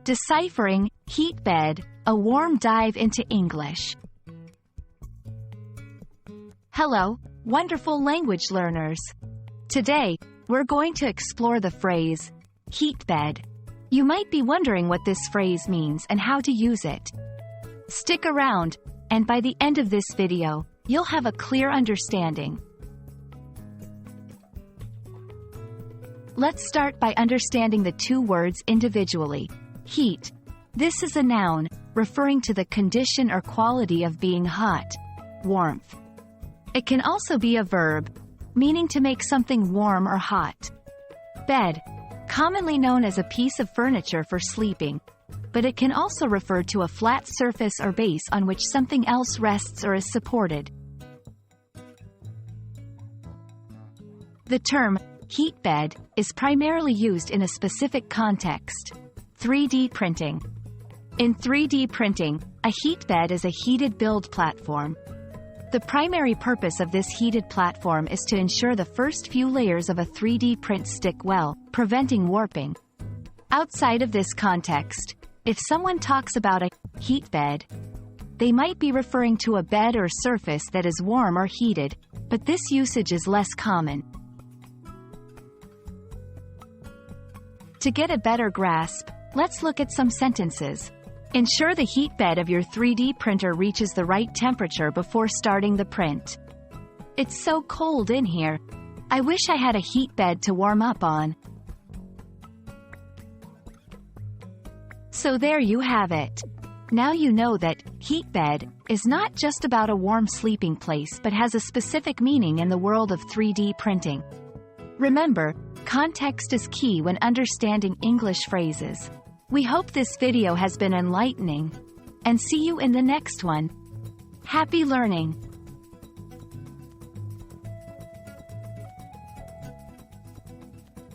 Deciphering, heat bed, a warm dive into English. Hello, wonderful language learners. Today, we're going to explore the phrase, heat bed. You might be wondering what this phrase means and how to use it. Stick around, and by the end of this video, you'll have a clear understanding. Let's start by understanding the two words individually. Heat. This is a noun, referring to the condition or quality of being hot. Warmth. It can also be a verb, meaning to make something warm or hot. Bed. Commonly known as a piece of furniture for sleeping, but it can also refer to a flat surface or base on which something else rests or is supported. The term, heat bed, is primarily used in a specific context. 3D printing. In 3D printing, a heat bed is a heated build platform. The primary purpose of this heated platform is to ensure the first few layers of a 3D print stick well, preventing warping. Outside of this context, if someone talks about a heat bed, they might be referring to a bed or surface that is warm or heated, but this usage is less common. To get a better grasp, let's look at some sentences. Ensure the heat bed of your 3D printer reaches the right temperature before starting the print. It's so cold in here. I wish I had a heat bed to warm up on. So there you have it. Now you know that heat bed is not just about a warm sleeping place but has a specific meaning in the world of 3D printing. Remember, context is key when understanding English phrases. We hope this video has been enlightening, and see you in the next one. Happy learning!